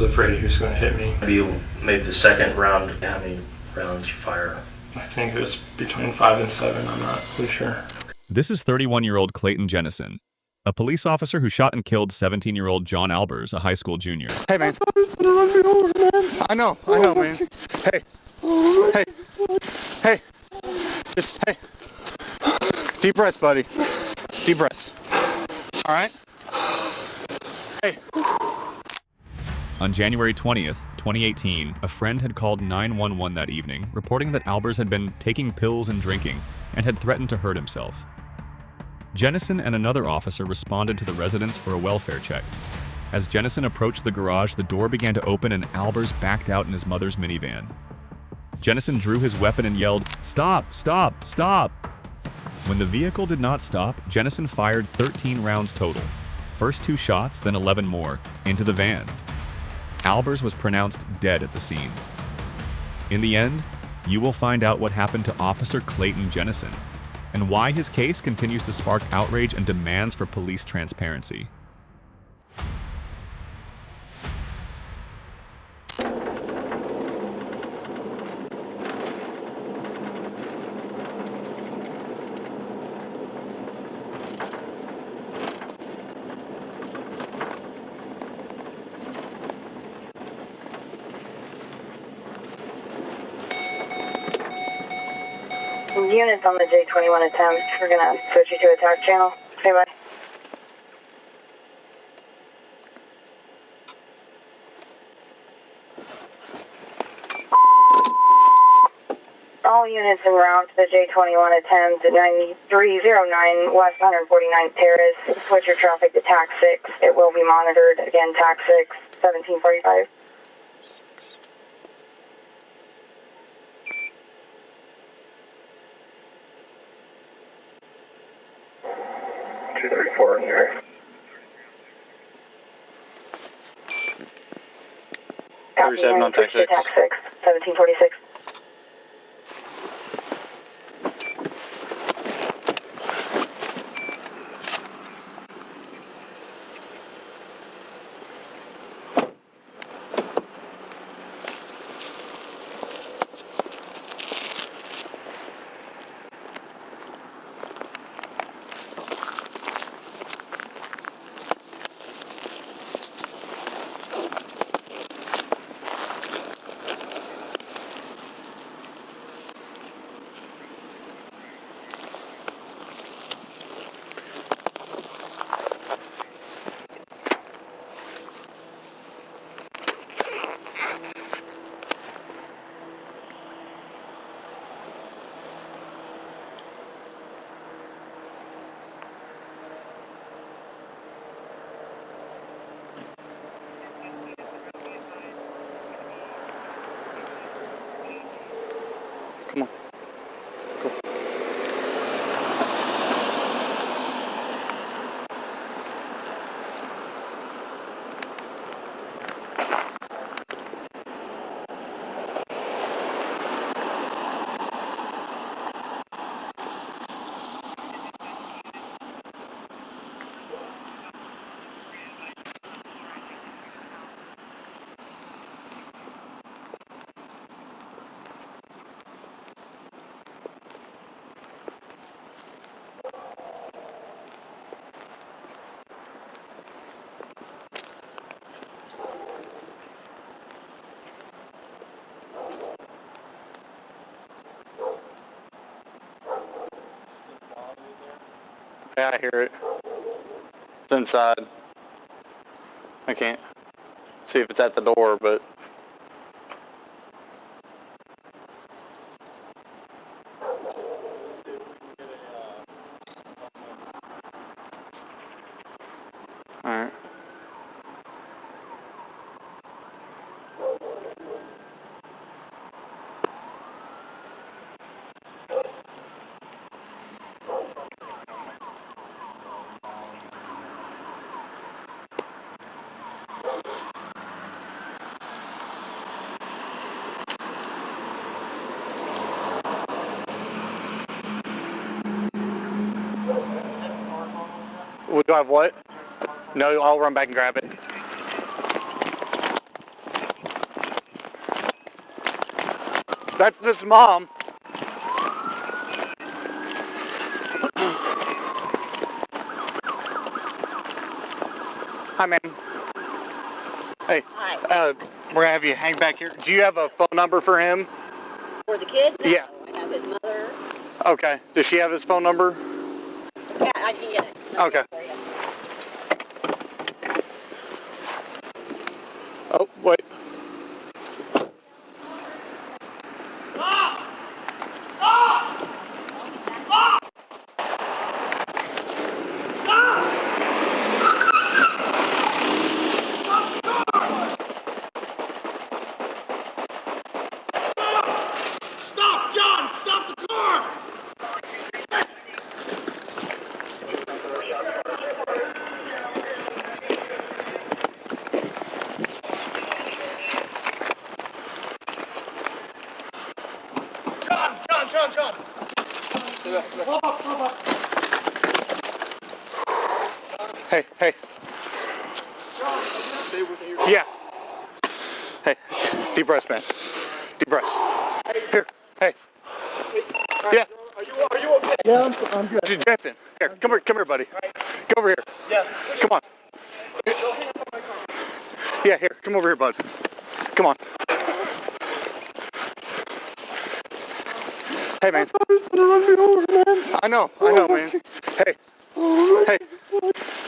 was afraid he was going to hit me. Maybe the second round, how many rounds you fire? I think it was between 5 and 7, I'm not really sure. This is 31-year-old Clayton Jennison, a police officer who shot and killed 17-year-old John Albers, a high school junior. Hey, man. I know, man. Hey. Just, hey. Deep breaths, buddy. Deep breaths. All right? Hey. On January 20th, 2018, a friend had called 911 that evening, reporting that Albers had been taking pills and drinking and had threatened to hurt himself. Jennison and another officer responded to the residence for a welfare check. As Jennison approached the garage, the door began to open and Albers backed out in his mother's minivan. Jennison drew his weapon and yelled, "Stop! Stop! Stop!" When the vehicle did not stop, Jennison fired 13 rounds total. First 2 shots, then 11 more, into the van. Albers was pronounced dead at the scene. In the end, you will find out what happened to Officer Clayton Jennison and why his case continues to spark outrage and demands for police transparency. Units on the J21 attempt. We're gonna switch you to attack channel. Okay, bye. All units en route to the J21 attempt at 9309 West 149th Terrace. Switch your traffic to TAC 6. It will be monitored. Again, TAC 6, 1745. Here. Copy, 37 on TAC 6. TAC 6, 1746. Come on. Go. Yeah, I hear it. It's inside. I can't see if it's at the door, but... Alright. Do I have what? No, I'll run back and grab it. That's this mom. Hi, ma'am. Hey. Hi. We're gonna have you hang back here. Do you have a phone number for him? For the kid? No, Yeah. I have his mother. Okay. Does she have his phone number? Yeah, I can get it. Okay. Oh, wait. John. Hey. Stay with me. Yeah. Hey, deep breaths, man. Deep breaths. Here. Hey. Yeah. Are you okay? Yeah, I'm good. Jensen, here. Come here, buddy. Come over here. Yeah. Come on. Yeah, here. Come over here, bud. Come on. Hey, man. I know, man.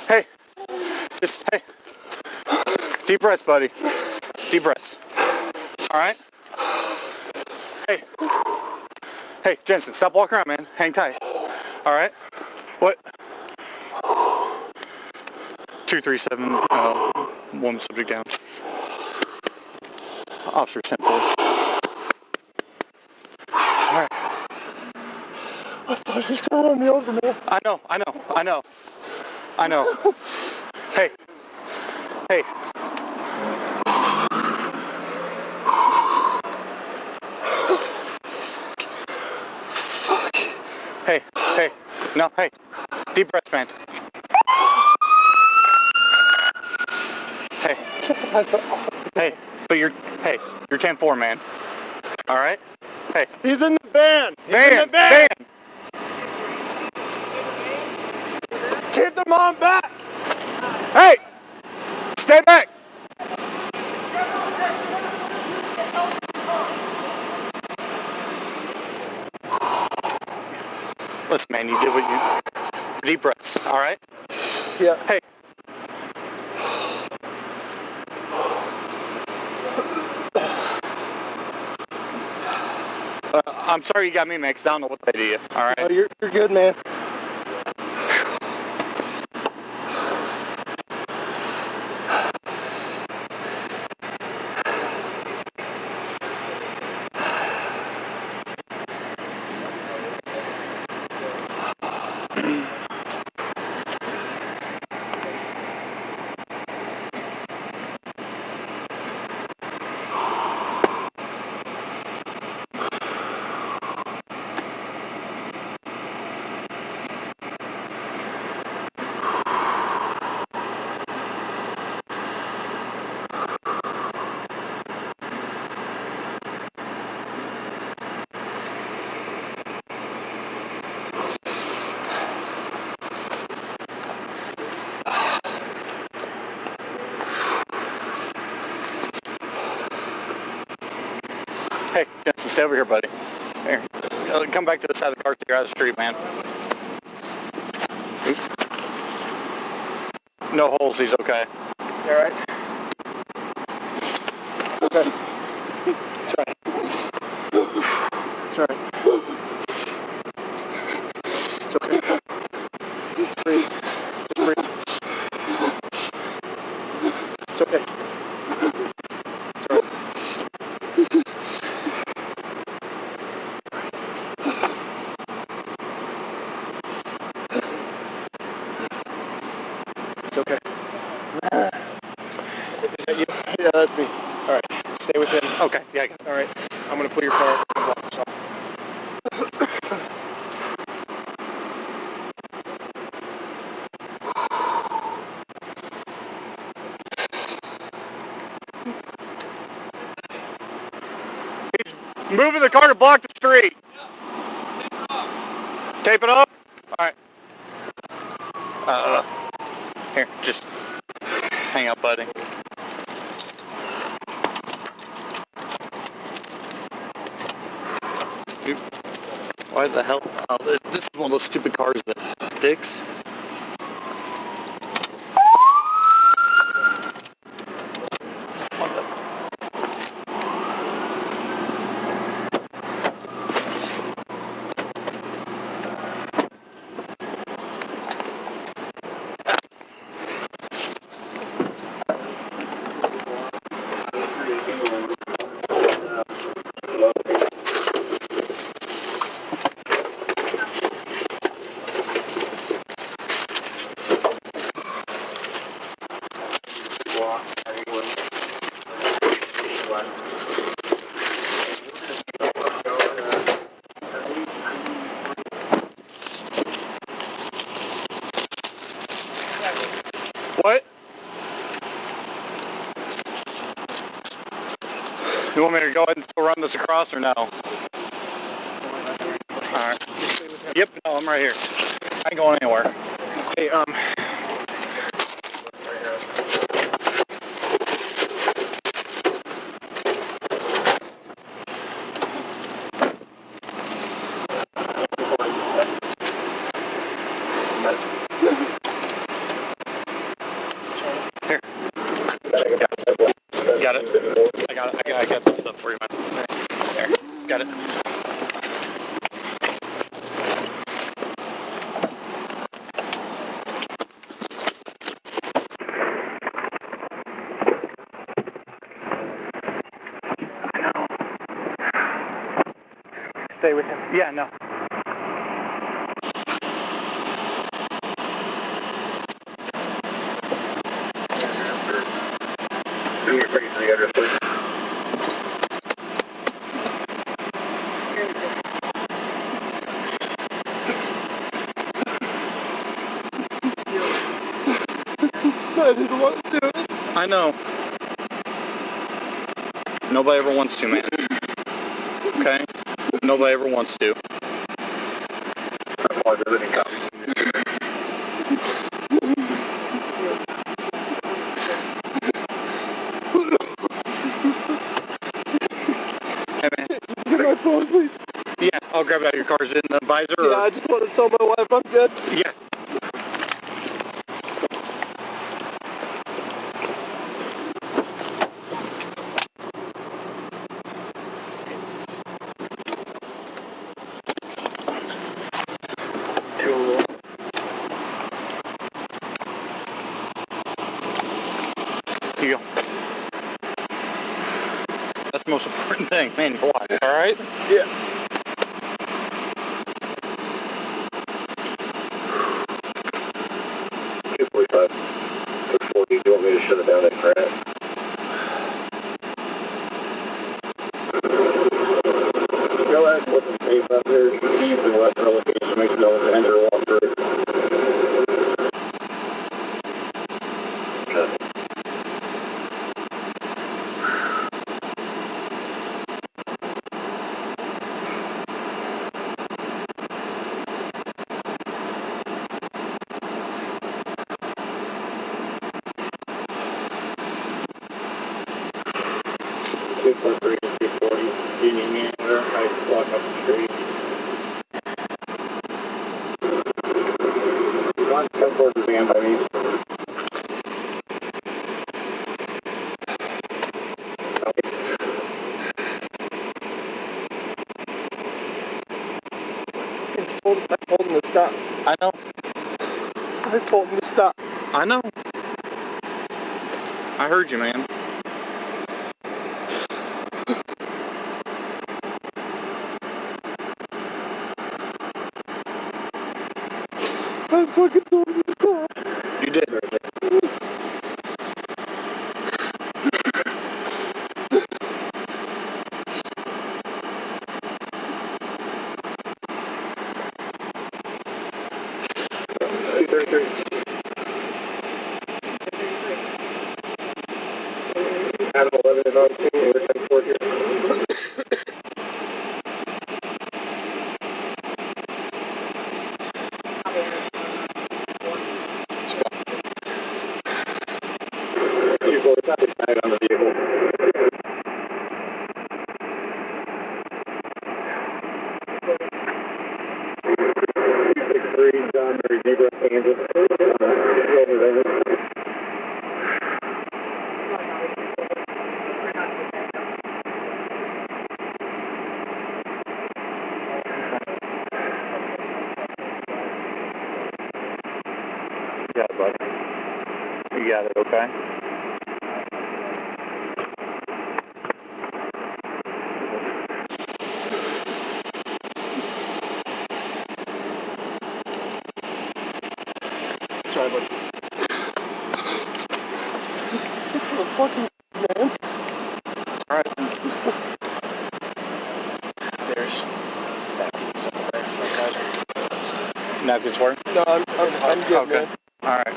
Hey. Just, hey. Deep breaths, buddy. Deep breaths. All right? Hey, Jensen, stop walking around, man. Hang tight. All right? What? 237, one subject down. Officer sent for. All right. I thought he was going to run me over, man. I know. Hey. Hey. No, hey. Deep breaths, man. Hey, but you're 10-4, man. All right? Hey. He's in the van. Van. Get the mom back. Hey! Stay back! Listen, man, you did what you... Deep breaths, all right? Yeah. Hey. I'm sorry you got me, man, because I don't know what they do you, all right? Oh, you're good, man. Hey, Jensen, stay over here, buddy. Here. Come back to the side of the car so you're out of the street, man. No holes, he's okay. You all right? Okay. It's all right. It's okay. Breathe. Just breathe. It's okay. It's all right. It's okay. Is that you? Yeah, that's me. All right. Stay within. Okay, yeah, I got it. All right. I'm going to pull your car up and block yourself. Moving the car to block the street. Tape it off? Alright. Here, just hang up, buddy. Dude, why the hell? Oh, this is one of those stupid cars that sticks. What? You want me to go ahead and still run this across or no? Alright. Yep, no, I'm right here. I ain't going anywhere. Hey, here. Got it. I got this stuff for you, man. There. Got it. Stay with him. Yeah, no. I didn't want to do it. I know. Nobody ever wants to, man. Okay? Nobody ever wants to. Hey, man. Get my phone, please. Yeah, I'll grab it out of your car. Is it in the visor? Yeah, I just want to tell my wife I'm good. Yeah. Here you go. That's the most important thing. Man, your wife, alright? Yeah. Do you want me to shut it down at Grant? Go ahead and put some tape up there. You can let the location make it over to enter or walk through. Okay. Union Manager, I walk up the street. One, come towards the van by me. I told him to stop. I know. I told him to stop. I know. I heard you, man. I fucking told him to stop. You did. Adam 11 is on scene. We're 10-4 here. You got it, okay? Sorry, buddy. Fucking man. Alright. There's napkins somewhere. Napkins work? No, I'm good, okay. man. Alright.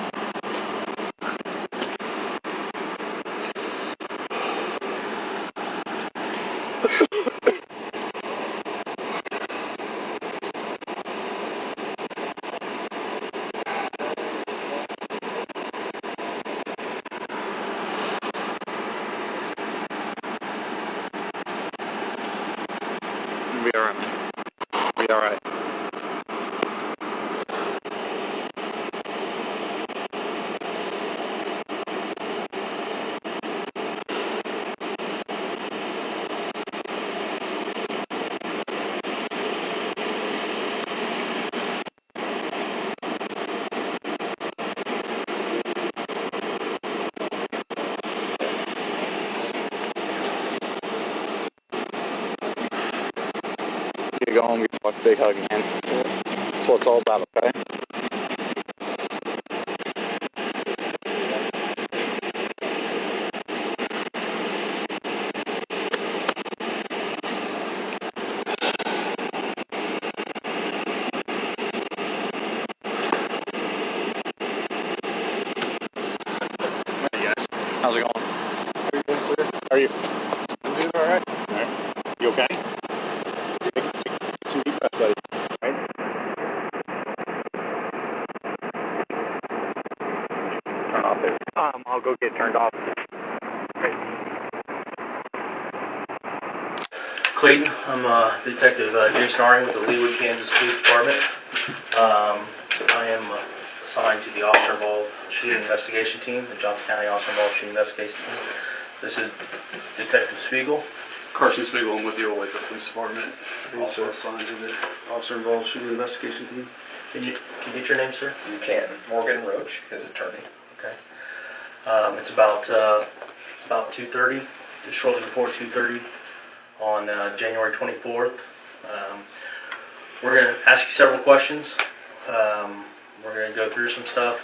Be alright, man. Be alright. You go home, get a big hug, man. That's what it's all about, okay? Hey guys, how's it going? Are you doing clear? How are you? I'm doing alright. Alright. You okay? Some deep breath, buddy. Right? Turn off there. I'll go get turned off. Clayton, I'm Detective Jason Aring with the Leawood, Kansas Police Department. I am assigned to the officer involved shooting investigation team, the Johnson County officer involved shooting investigation team. This is Detective Spiegel. Carson Spiegel, I'm with the Olathe Police Department. Also assigned to the officer involved shooting investigation team. Can you get your name, sir? You can. Morgan Roach, his attorney. Okay. It's about 2:30, just shortly before 2:30 on January 24th. We're going to ask you several questions. We're going to go through some stuff.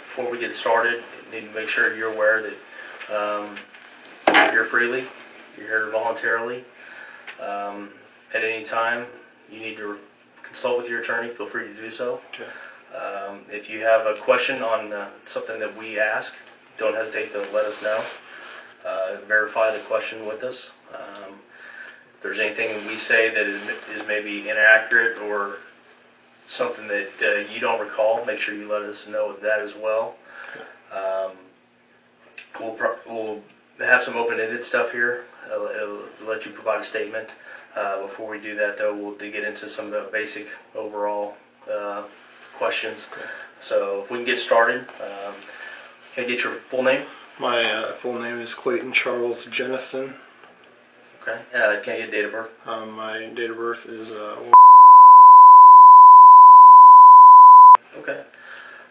Before we get started, you need to make sure you're aware that you're here freely, you're here voluntarily. At any time, you need to consult with your attorney. Feel free to do so. Okay. If you have a question on something that we ask, don't hesitate to let us know. Verify the question with us. If there's anything we say that is maybe inaccurate or something that you don't recall, make sure you let us know that as well. We'll have some open-ended stuff here. It'll let you provide a statement. Before we do that, though, we'll get into some of the basic overall questions. Okay. So if we can get started, can I get your full name? My full name is Clayton Charles Jennison. Okay. Can I get date of birth? My date of birth is Okay.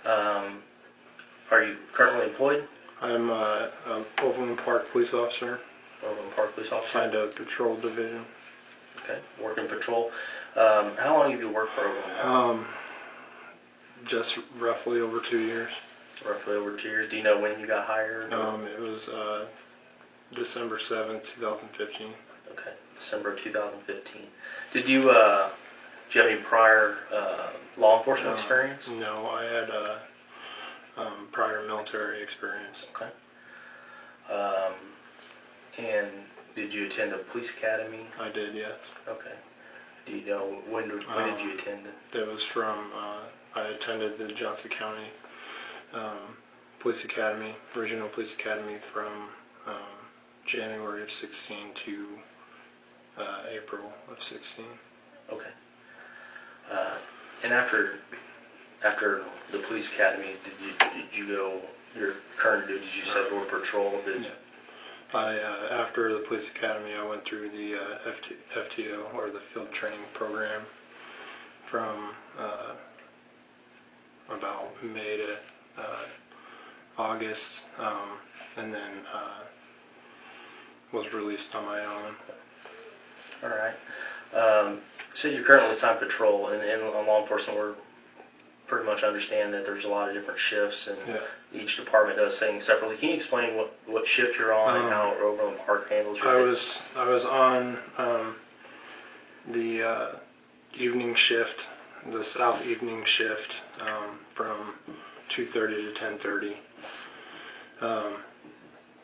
Are you currently employed? I'm a Overland Park police officer. Overland Park police officer. Assigned to Patrol Division. Okay. Working patrol. How long have you worked for Overland Park? Just roughly over 2 years. Roughly over 2 years. Do you know when you got hired? It was December 7th, 2015. Okay, December 2015. Did you have any prior law enforcement experience? No, I had prior military experience. Okay. And did you attend a police academy? I did, yes. Okay. Do you know when did you attend it? That was from, I attended the Johnson County Police Academy, Regional Police Academy from January of 16 to April of 16. Okay. And after the police academy, did you go, your current duties you said were patrol? Yeah. After the police academy, I went through the FTO, or the field training program, from about May to August, and then was released on my own. All right. So you're currently assigned patrol, and on law enforcement, we're pretty much understand that there's a lot of different shifts, and each department does things separately. Can you explain what shift you're on and how Overland Park handles your business? I was on the evening shift, the south evening shift, from 2:30 to 10:30,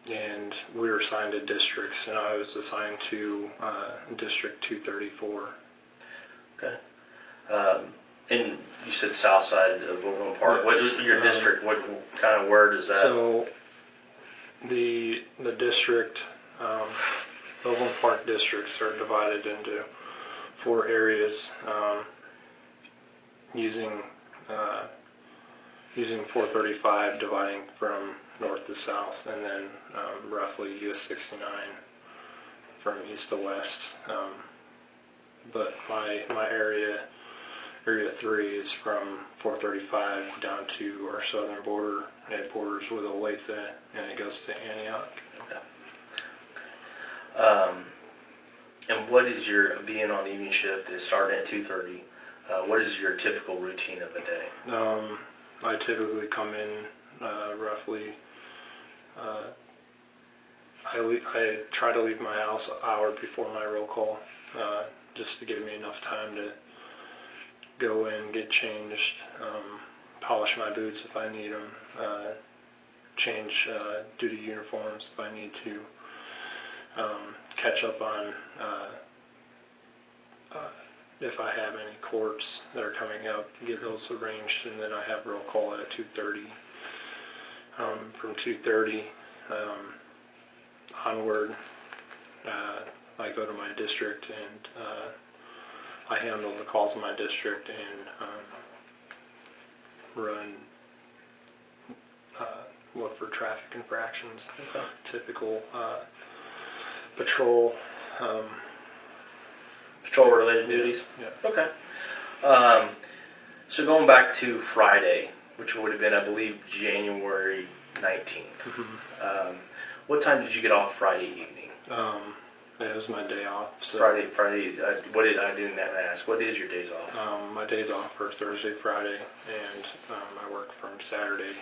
and we were assigned to districts, and I was assigned to District 234. Okay. And you said south side of Overland Park. Yes. What is your district? What kind of word is that? So the district, Overland Park districts are divided into 4 areas, using 435 dividing from north to south, and then roughly US 69 from east to west. But my area 3 is from 435 down to our southern border. It borders with Olathe, and it goes to Antioch. Okay. And what is your, being on evening shift, is starting at 2:30, what is your typical routine of a day? I typically come in roughly, I try to leave my house an hour before my roll call, just to give me enough time to go in, get changed, polish my boots if I need them, change duty uniforms if I need to, catch up on if I have any courts that are coming up, get those arranged, and then I have roll call at 2:30. From 2:30 onward, I go to my district, and I handle the calls in my district and run, look for traffic infractions, typical patrol. Patrol-related duties? Yeah. Okay. So going back to Friday, which would have been, I believe, January 19th. What time did you get off Friday evening? It was my day off. So Friday, what did I didn't ask? What is your days off? my days off are Thursday, Friday, and I work from Saturday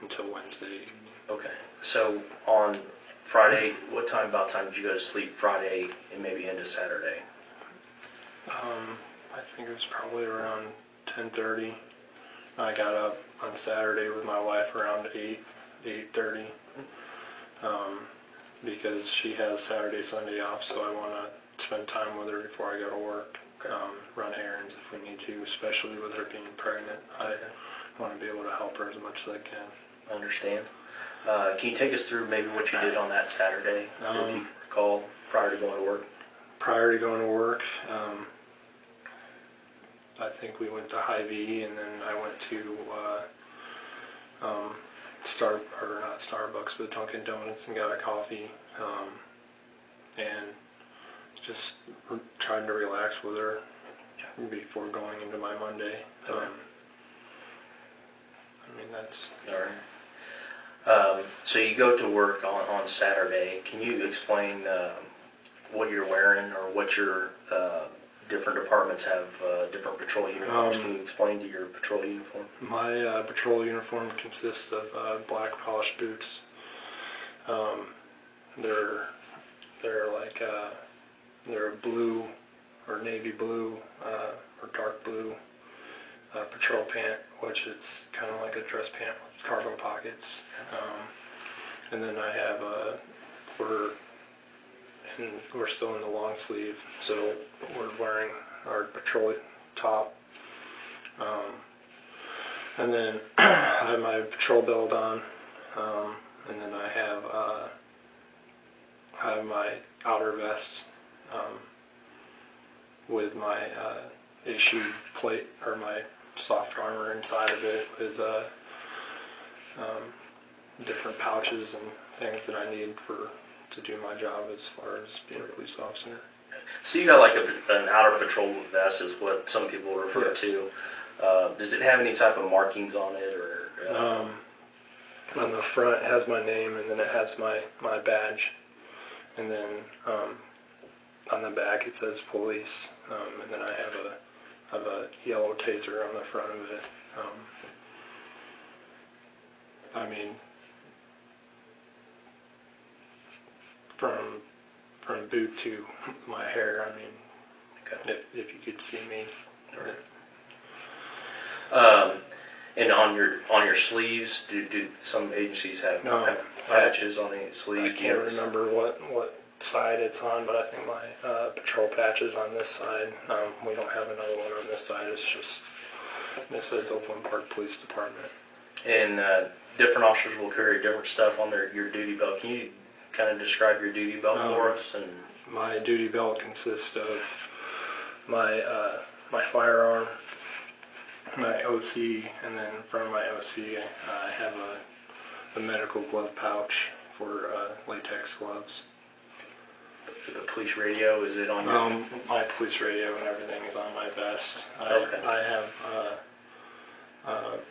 until Wednesday evening. Okay. So on Friday, about time did you go to sleep Friday and maybe into Saturday? I think it was probably around 10:30. I got up on Saturday with my wife around 8:30, because she has Saturday, Sunday off, so I want to spend time with her before I go to work, run errands if we need to, especially with her being pregnant. I want to be able to help her as much as I can. I understand. Can you take us through maybe what you did on that Saturday, if you recall, prior to going to work? Prior to going to work, I think we went to Hy-Vee, and then I went to not Starbucks, but Dunkin' Donuts, and got a coffee, and just tried to relax with her before going into my Monday. Okay. I mean, that's... All right. So you go to work on Saturday. Can you explain what you're wearing, or what your different departments have different patrol uniforms? Can you explain to your patrol uniform? My patrol uniform consists of black polished boots. They're a blue or navy blue or dark blue patrol pant, which is kind of like a dress pant with carbon pockets. And then I have we're still in the long sleeve, so we're wearing our patrol top. And then I have my patrol belt on, and then I have my outer vest with my issued plate, or my soft armor inside of it, with different pouches and things that I need to do my job as far as being a police officer. So you got like an outer patrol vest, is what some people refer Yes. to. Does it have any type of markings on it, or? on the front it has my name, and then it has my badge, and then on the back it says police, and then I have a yellow taser on the front of it. I mean, from boot to my hair, I mean, if you could see me. And on your sleeves, do some agencies have patches on the sleeve? I can't remember what side it's on, but I think my patrol patch is on this side. We don't have another one on this side. It's just, it says Oakland Park Police Department. And different officers will carry different stuff on your duty belt. Can you kind of describe your duty belt for us? And my duty belt consists of my firearm, my OC, and then from my OC I have a medical glove pouch for latex gloves. The police radio, is it on your... My police radio and everything is on my vest. Okay. I have,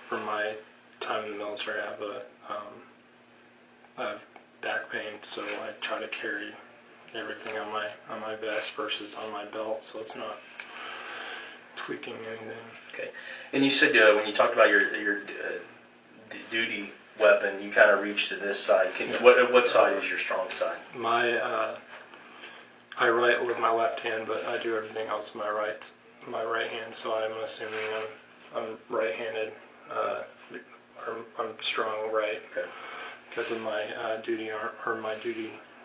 from my time in the military, I have back pain, so I try to carry everything on my vest versus on my belt, so it's not tweaking anything. Okay. And you said when you talked about your duty weapon, you kind of reached to this side. What side is your strong side? I write with my left hand, but I do everything else with my right hand. So I'm assuming I'm right-handed. I'm strong right, because of my duty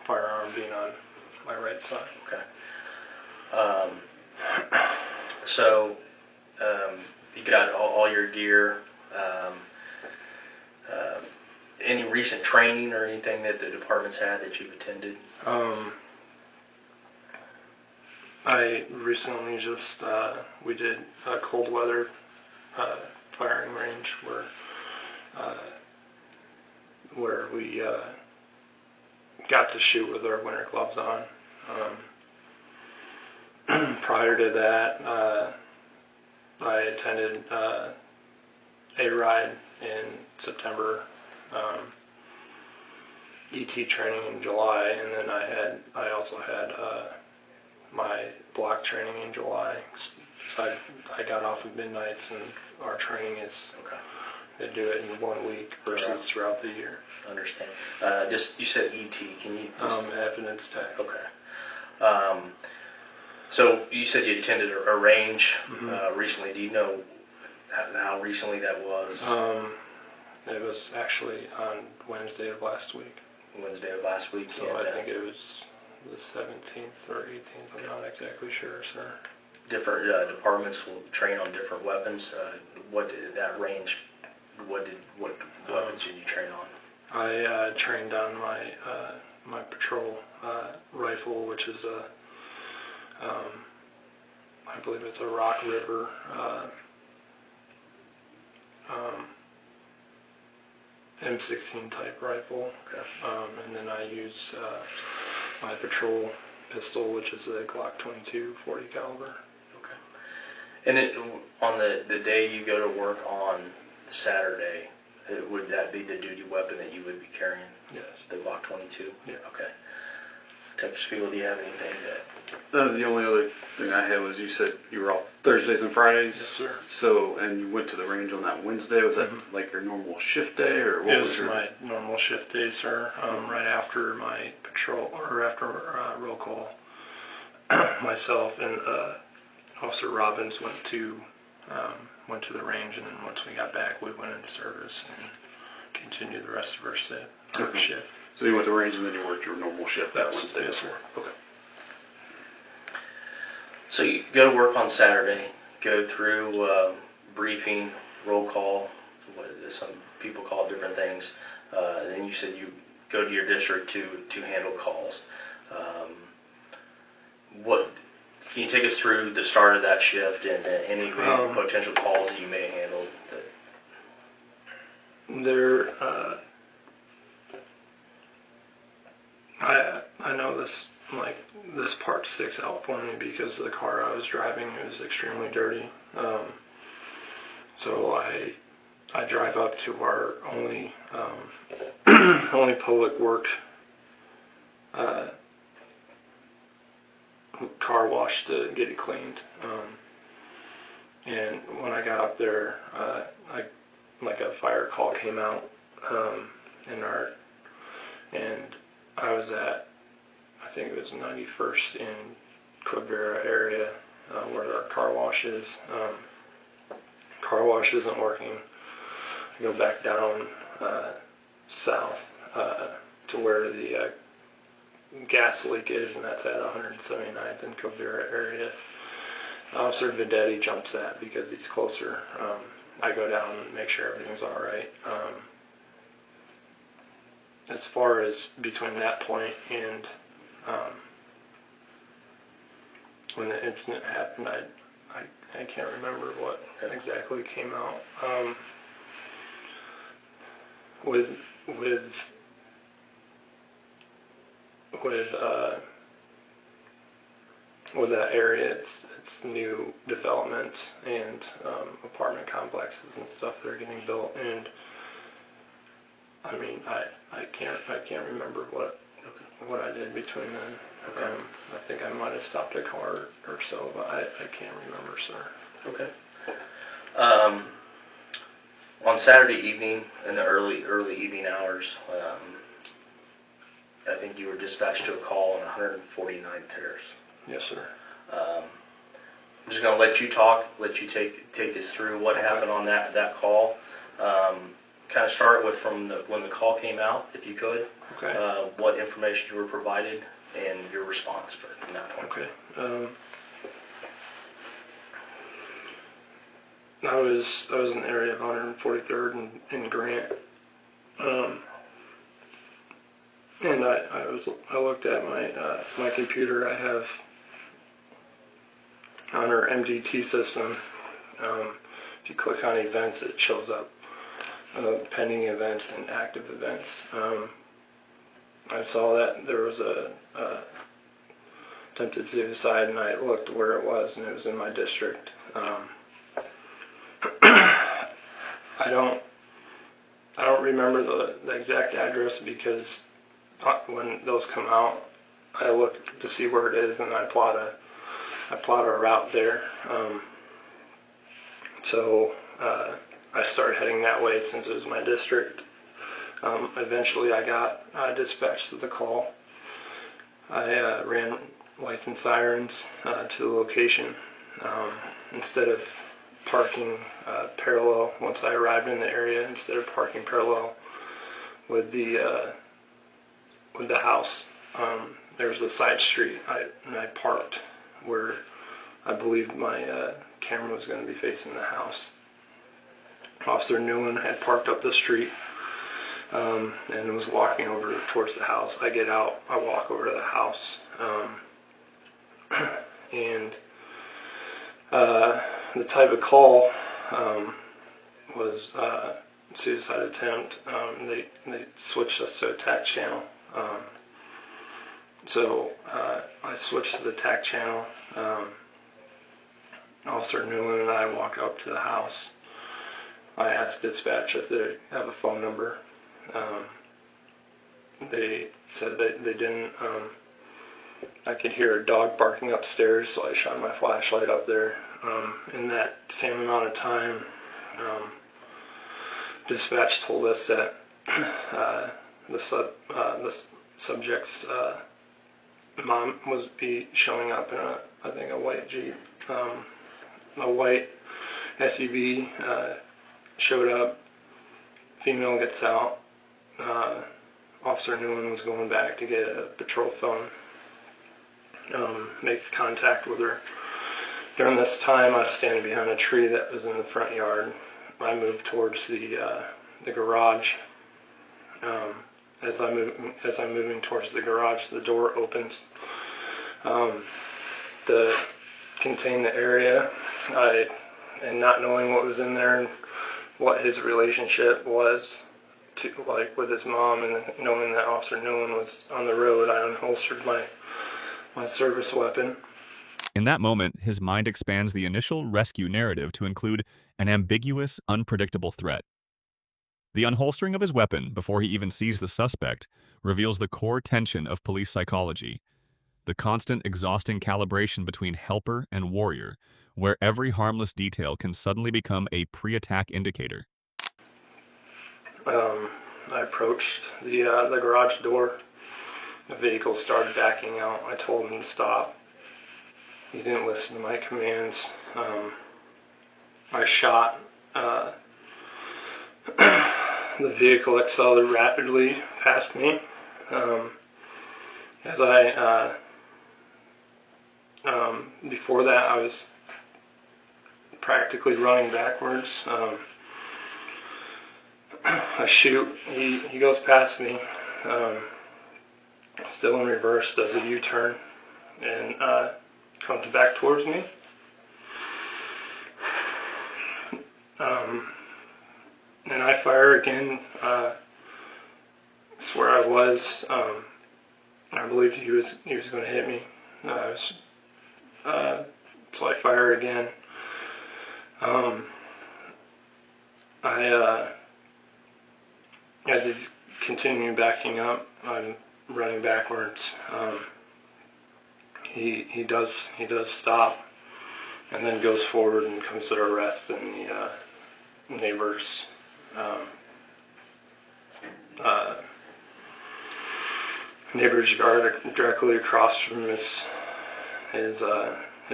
firearm being on my right side. Okay. So you got all your gear. Any recent training or anything that the department's had that you've attended? I recently just, we did a cold weather firing range where we got to shoot with our winter gloves on. Prior to that, I attended a ride in September, ET training in July, and then I also had my block training in July. So I got off at midnights, and our training is they do it in 1 week versus throughout the year. Understand. You said ET. Can you? Evidence tech. Okay. So you said you attended a range recently. Do you know how recently that was? It was actually on Wednesday of last week. Wednesday of last week. So I think it was the 17th or 18th. I'm not exactly sure, sir. Different departments will train on different weapons. What did that range? What weapons did you train on? I trained on my patrol rifle, which is I believe it's a Rock River M16 type rifle. And then I use my patrol pistol, which is a Glock 22 40 caliber. Okay. And on the day you go to work on Saturday, would that be the duty weapon that you would be carrying? Yes. The Glock 22? Yeah. Okay. Texfield, do you have anything that... The only other thing I had was you said you were off Thursdays and Fridays. Yes, sir. So, and you went to the range on that Wednesday. Was that like your normal shift day, or what It was was my normal shift day, sir. Right after my patrol, or after roll call, myself and Officer Robbins went to the range, and then once we got back, we went into service and continued the rest of our shift. So you went to range and then you worked your normal shift that Wednesday? Yes, sir. Okay. So you go to work on Saturday, go through briefing, roll call, what some people call different things. Then you said you go to your district to handle calls. Can you take us through the start of that shift and any potential calls that you may handle? I know this part sticks out for me because the car I was driving was extremely dirty. So I drive up to our only only public work car wash to get it cleaned. And when I got up there, like a fire call came out and I was at, I think it was 91st in Quivira area where our car wash is. Car wash isn't working. I go back down south to where the gas leak is, and that's at 179th in Quivira area. Officer Videtti jumps that because he's closer. I go down and make sure everything's all right. As far as between that point and when the incident happened, I can't remember what exactly came out. With that area, it's new development and apartment complexes and stuff that are getting built, and I mean I can't remember what I did between then. Okay. I think I might have stopped a car or so, but I can't remember, sir. Okay. On Saturday evening, in the early evening hours, I think you were dispatched to a call on 149th Terrace. Yes, sir. I'm just going to let you talk, let you take us through what happened on that call. Kind of start with from when the call came out, if you could. Okay. What information you were provided and your response from that point. Okay. I was in the area of 143rd and Grant, and I looked at my computer. I have on our MDT system. If you click on events, it shows up pending events and active events. I saw that there was a attempted suicide, and I looked where it was, and it was in my district. I don't remember the exact address because when those come out, I look to see where it is, and I plot a route there. So I started heading that way since it was my district. Eventually I got dispatched to the call. I ran license sirens to the location. Instead of parking parallel, once I arrived in the area, instead of parking parallel with the house, there's a side street, and I parked where I believed my camera was going to be facing the house. Officer Newland had parked up the street and was walking over towards the house. I get out, I walk over to the house, and the type of call was suicide attempt. They switched us to a TAC channel. So I switched to the TAC channel. Officer Newland and I walk up to the house. I asked dispatch if they have a phone number. They said that they didn't. I could hear a dog barking upstairs, so I shone my flashlight up there. In that same amount of time, dispatch told us that the subject's mom was showing up in a white Jeep. A white SUV showed up. Female gets out. Officer Newland was going back to get a patrol phone. Makes contact with her. During this time, I was standing behind a tree that was in the front yard. I moved towards the garage. As I'm moving towards the garage, the door opens. To contain the area, and not knowing what was in there and what his relationship was with his mom, and knowing that Officer Newland was on the road, I unholstered my service weapon. In that moment, his mind expands the initial rescue narrative to include an ambiguous, unpredictable threat. The unholstering of his weapon before he even sees the suspect reveals the core tension of police psychology, the constant exhausting calibration between helper and warrior, where every harmless detail can suddenly become a pre-attack indicator. I approached the garage door. The vehicle started backing out. I told him to stop. He didn't listen to my commands. I shot. The vehicle accelerated rapidly past me. As I before that, I was practically running backwards. I shoot. He goes past me. Still in reverse, does a U-turn, and comes back towards me. And I fire again. It's where I was. I believe he was going to hit me. So I fire again. As he's continuing backing up, I'm running backwards. He does stop, and then goes forward and comes to arrest in the neighbor's yard directly across from his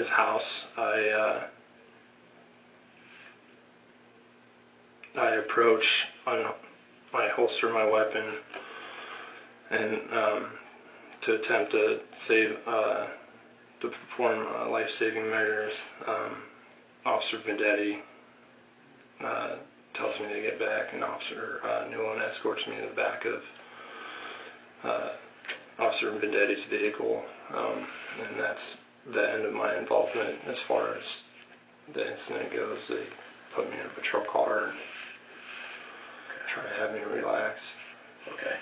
house. I approach, I holster my weapon, and to attempt to perform life-saving measures. Officer Vendetti tells me to get back, and Officer Newland escorts me to the back of Officer Vendetti's vehicle, and that's the end of my involvement as far as the incident goes. They put me in a patrol car and try to have me relax. Okay.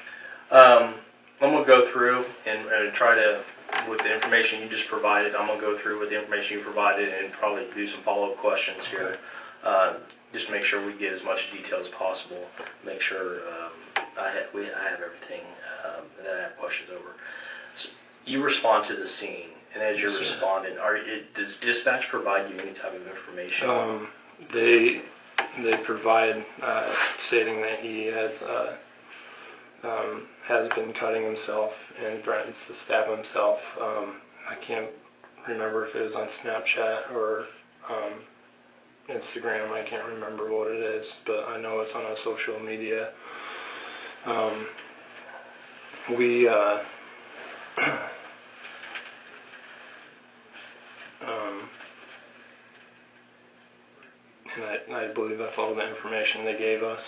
I'm going to go through and try to, with the information you just provided, I'm going to go through with the information you provided and probably do some follow-up questions here. Just to make sure we get as much detail as possible. Make sure I have everything that I have questions over. So you respond to the scene, and as you're responding, does dispatch provide you any type of information? They provide stating that he has been cutting himself and threatens to stab himself. I can't remember if it was on Snapchat or Instagram. I can't remember what it is, but I know it's on a social media. And I believe that's all the information they gave us.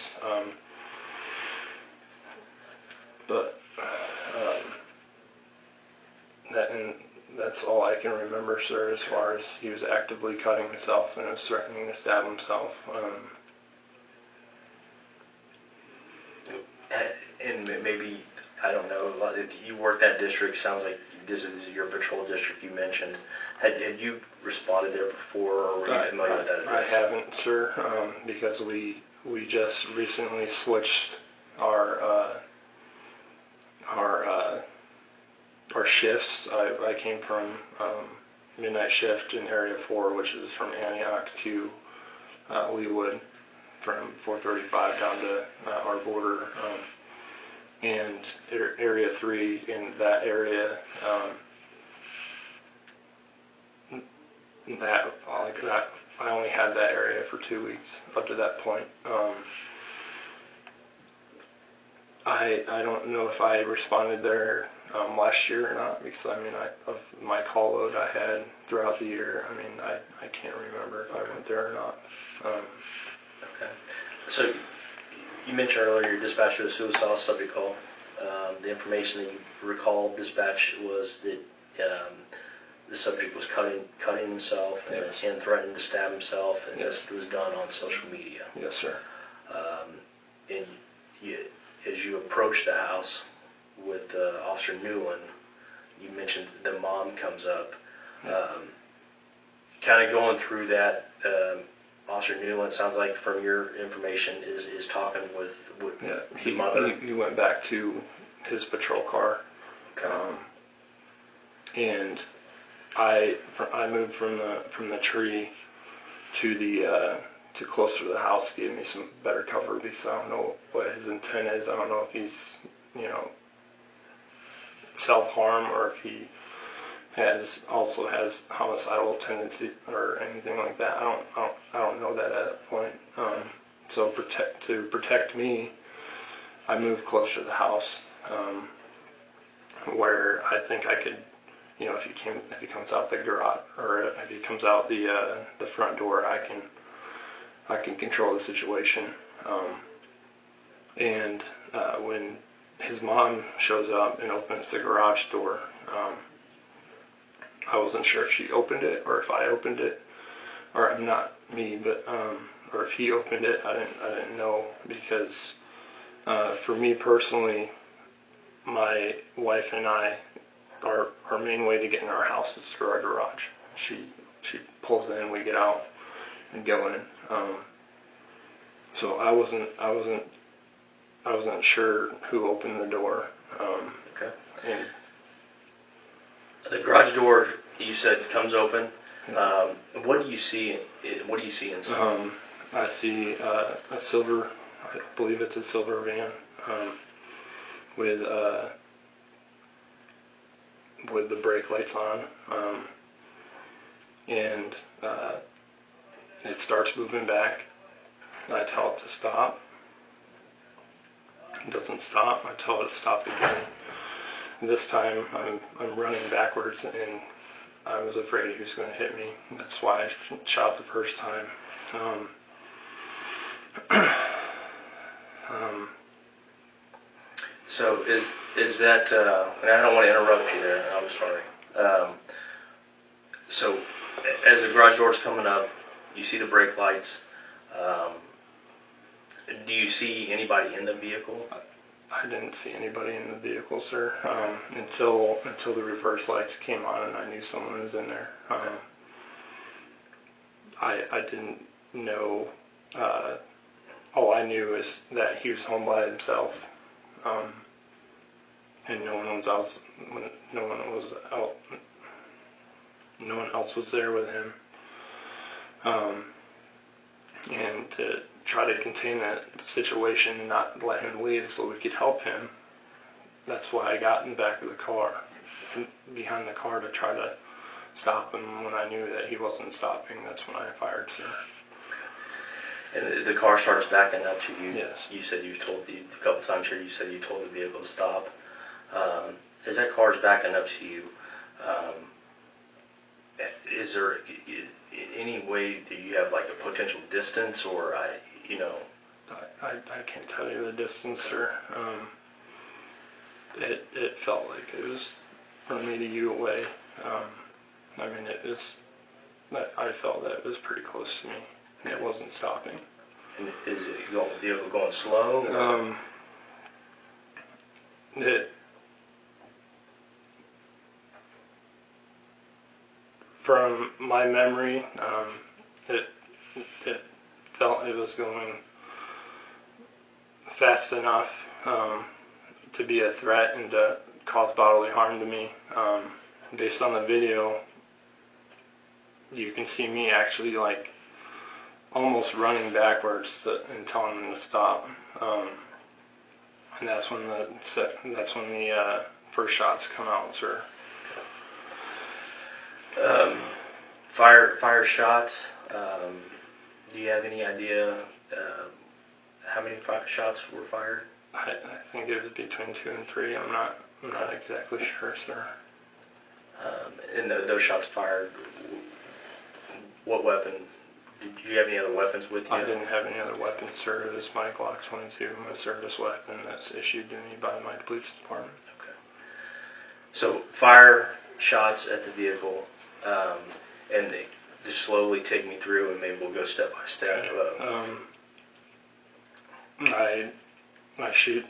That's all I can remember, sir, as far as he was actively cutting himself and was threatening to stab himself. And maybe, I don't know, if you work that district, sounds like this is your patrol district you mentioned. Had you responded there before, or were you familiar with that address? I haven't, sir, because we just recently switched our shifts. I came from midnight shift in Area 4, which is from Antioch to Leawood, from 435 down to our border, and Area 3 in that area. I only had that area for 2 weeks up to that point. I don't know if I responded there last year or not, because of my call load I had throughout the year, I can't remember if I went there or not. Okay. So you mentioned earlier your dispatch of a suicidal subject call. The information that you recalled dispatch was that the subject was cutting himself and threatened to stab himself, and this was done on social media. Yes, sir. And as you approach the house with Officer Newland, you mentioned the mom comes up. Kind of going through that, Officer Newland, sounds like from your information, is talking with Yeah, the mother. he went back to his patrol car, and I moved from the tree to the to closer to the house to give me some better cover, because I don't know what his intent is. I don't know if he's, you know, self-harm, or if he also has homicidal tendencies or anything like that. I don't know that at that point. So to protect me, I moved closer to the house, where I think I could, you know, if he comes out the garage, or if he comes out the front door, I can control the situation. And when his mom shows up and opens the garage door, I wasn't sure if she opened it or if I opened it, or not me, but or if he opened it. I didn't know, because for me personally, my wife and I, our main way to get in our house is through our garage. She pulls in, we get out and go in. So I wasn't sure who opened the door. Okay. And the garage door, you said, comes open. What do you see? What do you see inside? I see a silver, I believe it's a silver van, with the brake lights on, and it starts moving back. I tell it to stop. It doesn't stop. I tell it to stop again. This time I'm running backwards, and I was afraid he was going to hit me. That's why I shot the first time. So is that? And I don't want to interrupt you there. I'm sorry. So as the garage door's coming up, you see the brake lights. Do you see anybody in the vehicle? I didn't see anybody in the vehicle, sir, until the reverse lights came on and I knew someone was in there. I didn't know. All I knew is that he was home by himself, and no one else was there with him. And to try to contain that situation and not let him leave so we could help him, that's why I got in the back of the car, behind the car, to try to stop him. When I knew that he wasn't stopping, that's when I fired, sir. And the car starts backing up to you. Yes. You said you've told a couple times here. You said you told the vehicle to stop. As that car's backing up to you, is there any way that you have like a potential distance, or I can't tell you the distance, sir. It felt like it was from me to you away. I mean, I felt that it was pretty close to me. It wasn't stopping. And is the vehicle going slow? From my memory, it felt it was going fast enough to be a threat and to cause bodily harm to me. Based on the video, you can see me actually like almost running backwards and telling him to stop. And that's when the first shots come out, sir. Fire shots. Do you have any idea how many shots were fired? I think it was between 2 and 3. I'm not exactly sure, sir. And those shots fired, what weapon? Did you have any other weapons with you? I didn't have any other weapons, sir. It was my Glock 22, my service weapon that's issued to me by my police department. Okay. So fire shots at the vehicle, and they just slowly take me through, and maybe we'll go step by step. I shoot,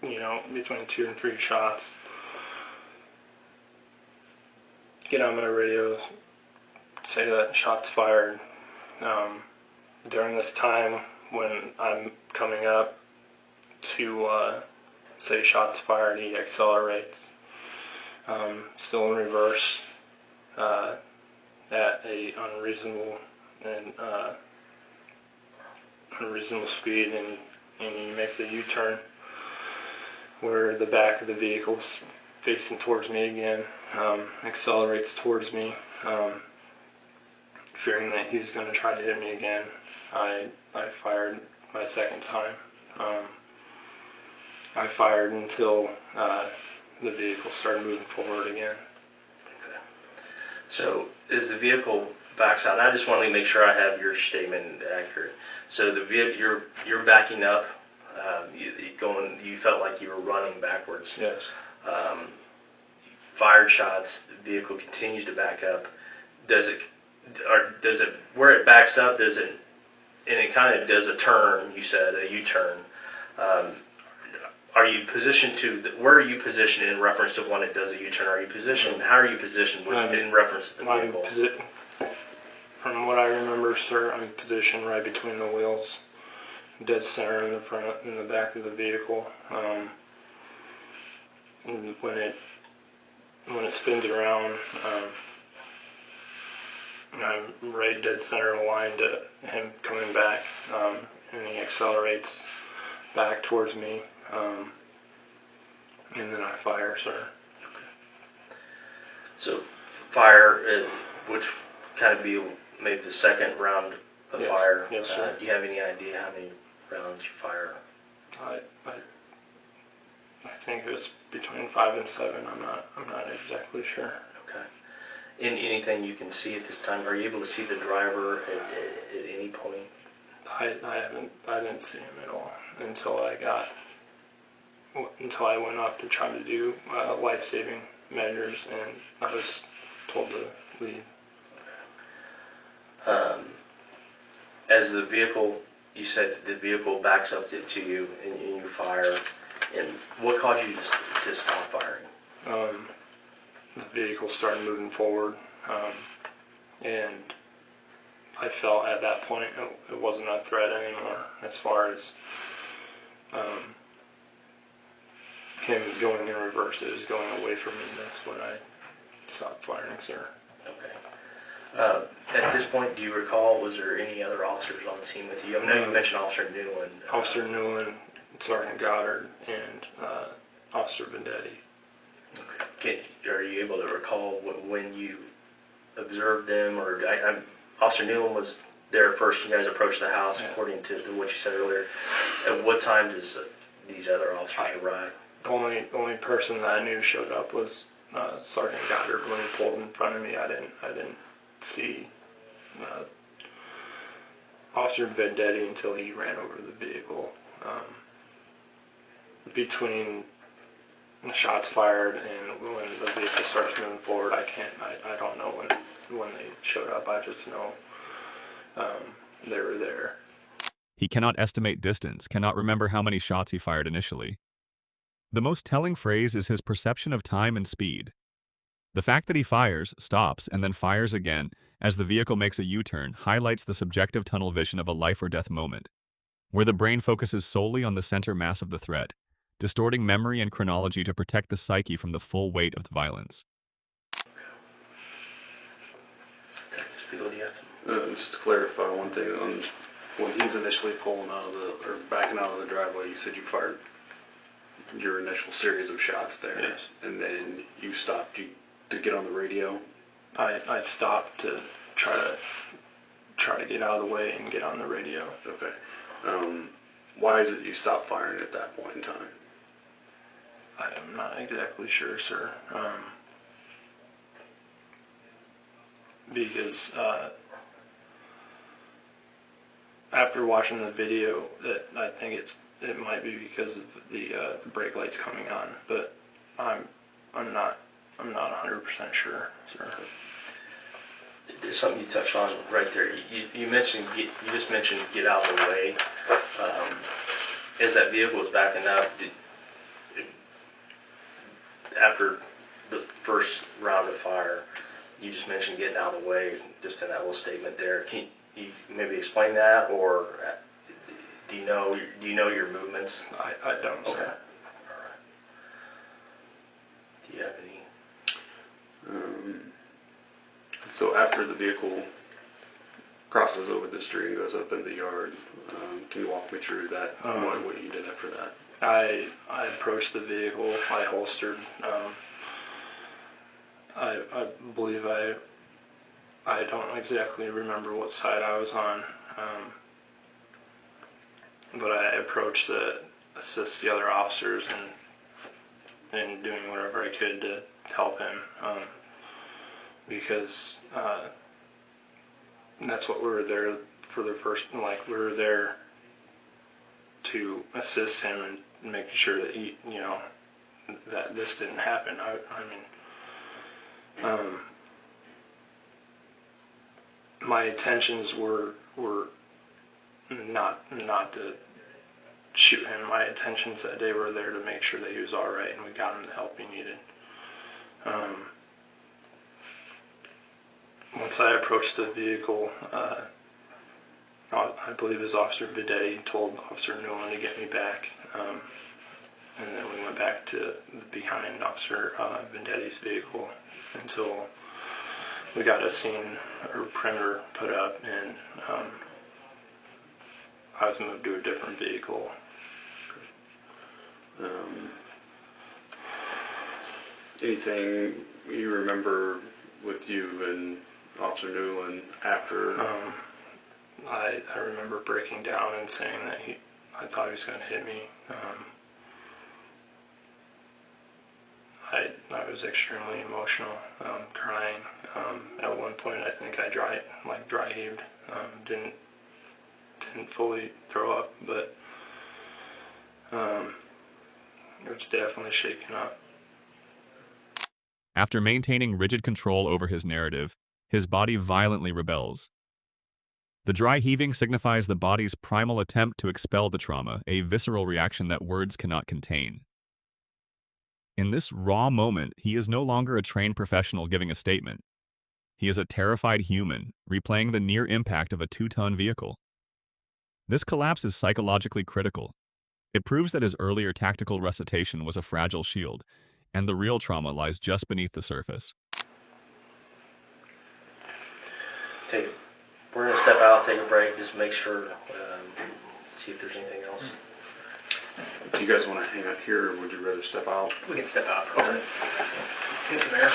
between 2 and 3 shots. Get on my radio, say that shots fired, During this time when I'm coming up to say shots fired, he accelerates, still in reverse, at a unreasonable speed, and he makes a U-turn where the back of the vehicle's facing towards me again, accelerates towards me, fearing that he was going to try to hit me again. I fired my second time. I fired until the vehicle started moving forward again. Okay. So as the vehicle backs out, I just want to make sure I have your statement accurate. So the vehicle, you're backing up. You felt like you were running backwards. Yes. Fired shots. The vehicle continues to back up. Where it backs up, and it kind of does a turn, you said, a U-turn. Where are you positioned in reference to when it does a U-turn? How are you positioned in reference to the vehicle? From what I remember, sir, I'm positioned right between the wheels, dead center in the front and the back of the vehicle. And when it spins around, I'm right dead center aligned to him coming back, and he accelerates back towards me, and then I fire, sir. Okay. So fire, which kind of be maybe the second round of fire. Yes, sir. Do you have any idea how many rounds you fire? I think it was between 5 and 7. I'm not exactly sure. Okay. Anything you can see at this time? Are you able to see the driver at any point? I didn't see him at all until I went up to try to do life-saving measures, and I was told to leave. As the vehicle, you said the vehicle backs up to you and you fire, and what caused you to stop firing? The vehicle started moving forward, and I felt at that point it wasn't a threat anymore as far as him going in reverse. It was going away from me. That's when I stopped firing, sir. Okay. At this point, do you recall, was there any other officers on the scene with you? I know you mentioned Officer Newland. Officer Newland, Sergeant Goddard, and Officer Vendetti. Okay. Are you able to recall when you observed them, or Officer Newland was there first? You guys approached the house, according to what you said earlier. At what time does these other officers arrive? The only person that I knew showed up was Sergeant Goddard. When he pulled in front of me, I didn't see Officer Vendetti until he ran over the vehicle. Between the shots fired and when the vehicle starts moving forward, I don't know when they showed up. I just know they were there. He cannot estimate distance, cannot remember how many shots he fired initially. The most telling phrase is his perception of time and speed. The fact that he fires, stops, and then fires again as the vehicle makes a U-turn highlights the subjective tunnel vision of a life-or-death moment, where the brain focuses solely on the center mass of the threat, distorting memory and chronology to protect the psyche from the full weight of the violence. Just to clarify one thing, when he's initially pulling out of or backing out of the driveway, you said you fired your initial series of shots there. Yes. And then you stopped to get on the radio. I stopped to try to get out of the way and get on the radio. Okay. Why is it you stopped firing at that point in time? I am not exactly sure, sir. Because after watching the video, that I think it might be because of the brake lights coming on, but I'm not 100% sure, sir. There's something you touched on right there. You just mentioned get out of the way. As that vehicle was backing up, after the first round of fire, you just mentioned getting out of the way, just in that little statement there. you maybe explain that, or do you know your movements? I don't, Okay. sir. All right. Do you have any? So after the vehicle crosses over the street and goes up in the yard, can you walk me through that? What you did after that? I approached the vehicle. I holstered. I believe I don't exactly remember what side I was on, but I approached to assist the other officers in doing whatever I could to help him, because that's what we were there for the first. Like, we were there to assist him and make sure that he, that this didn't happen. I mean, my intentions were not to shoot him. My intentions that day were there to make sure that he was all right and we got him the help he needed. Once I approached the vehicle, I believe it was Officer Videtti told Officer Newland to get me back, and then we went back to behind Officer Vendetti's vehicle until we got a scene or perimeter put up, and I was moved to a different vehicle. Anything you remember with you and Officer Newland after? I remember breaking down and saying that I thought he was going to hit me. I was extremely emotional, crying. At one point, I think I dry heaved. Didn't fully throw up, but it was definitely shaken up. After maintaining rigid control over his narrative, his body violently rebels. The dry heaving signifies the body's primal attempt to expel the trauma, a visceral reaction that words cannot contain. In this raw moment, he is no longer a trained professional giving a statement. He is a terrified human, replaying the near impact of a 2-ton vehicle. This collapse is psychologically critical. It proves that his earlier tactical recitation was a fragile shield, and the real trauma lies just beneath the surface. We're going to step out, take a break, just make sure, see if there's anything else. Do you guys want to hang out here, or would you rather step out? We can step out for a minute. Get some air.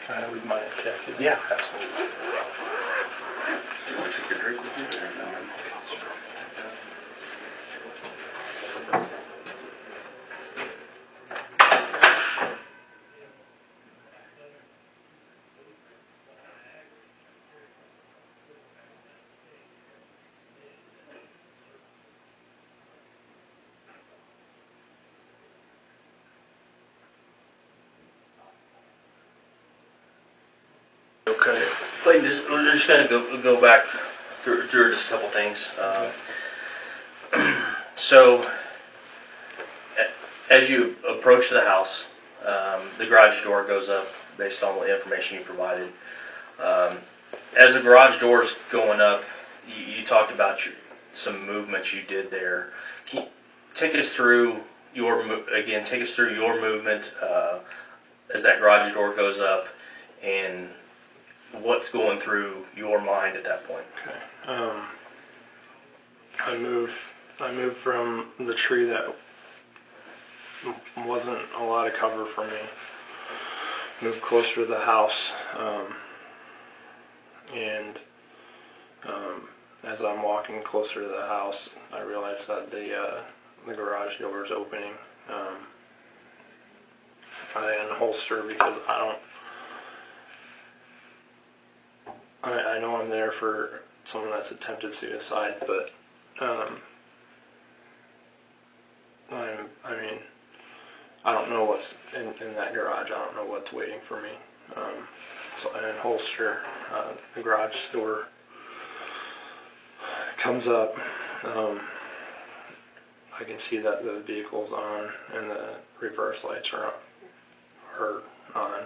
Can I leave my jacket? Yeah, absolutely. Do you want to take your drink with you? Okay. Clayton, we're just going to go back through just a couple things. So, as you approach the house, the garage door goes up based on the information you provided. As the garage door is going up, you talked about some movements you did there. Can you take us through your movement as that garage door goes up, and what's going through your mind at that point? Okay. I moved from the tree that wasn't a lot of cover for me. Moved closer to the house, and as I'm walking closer to the house, I realized that the garage door is opening. I unholster because I know I'm there for someone that's attempted suicide, but I don't know what's in that garage. I don't know what's waiting for me. So I unholster. The garage door comes up. I can see that the vehicle's on and the reverse lights are on.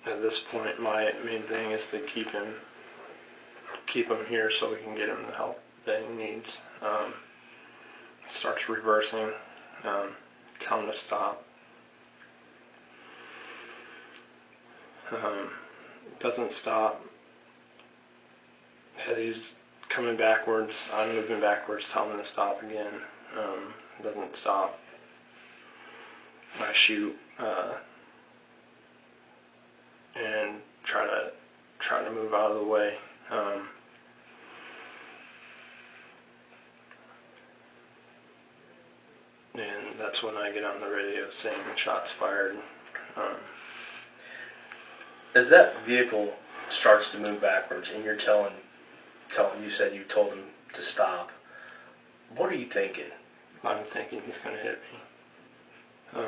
at this point, my main thing is to keep him here so we can get him the help that he needs. Starts reversing, tell him to stop. Doesn't stop. As he's coming backwards, I'm moving backwards, tell him to stop again. Doesn't stop. I shoot and try to move out of the way. And that's when I get on the radio saying shots fired. As that vehicle starts to move backwards and you're telling you said you told him to stop, what are you thinking? I'm thinking he's going to hit me.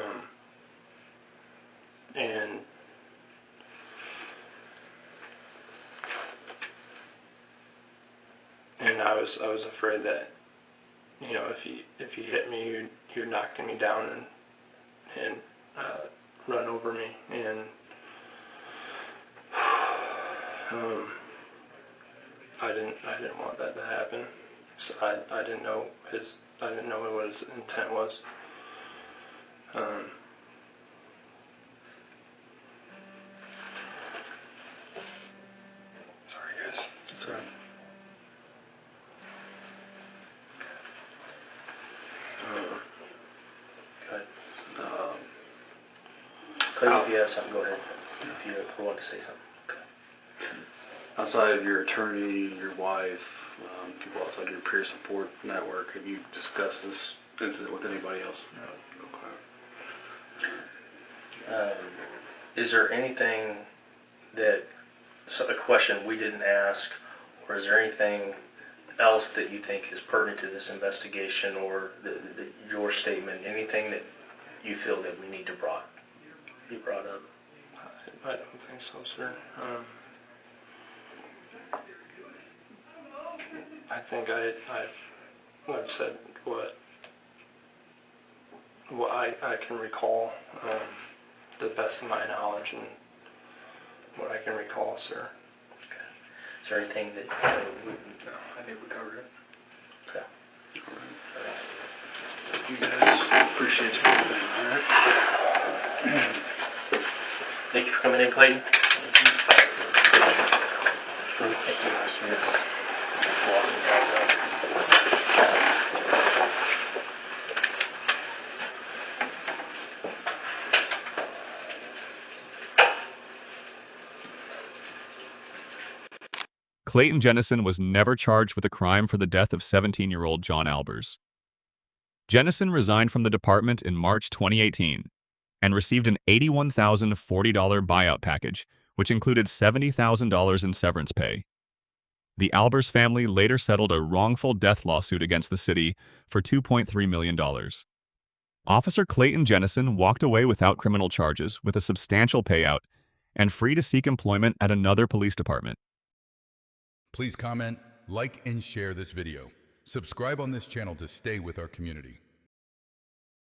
And I was afraid that, you know, if he hit me, you're knocking me down and run over me, and I didn't want that to happen. So I didn't know what his intent was. Sorry guys. It's all right. Good. Clay, if you have something, go ahead. If you want to say something. Okay. Outside of your attorney, your wife, people outside your peer support network, have you discussed this incident with anybody else? No. Okay. Is there anything a question we didn't ask, or is there anything else that you think is pertinent to this investigation, or your statement, anything that you feel that we need to be brought up? I don't think so, sir. I think I've said what I can recall, the best of my knowledge and what I can recall, sir. Okay. Is there anything that No, I think we covered it. Okay. Thank you guys. Appreciate you coming in. All right. Thank you for coming in, Clayton. Clayton Jennison was never charged with a crime for the death of 17-year-old John Albers. Jennison resigned from the department in March 2018 and received an $81,040 buyout package, which included $70,000 in severance pay. The Albers family later settled a wrongful death lawsuit against the city for $2.3 million. Officer Clayton Jennison walked away without criminal charges, with a substantial payout, and free to seek employment at another police department. Please comment, like, and share this video. Subscribe on this channel to stay with our community.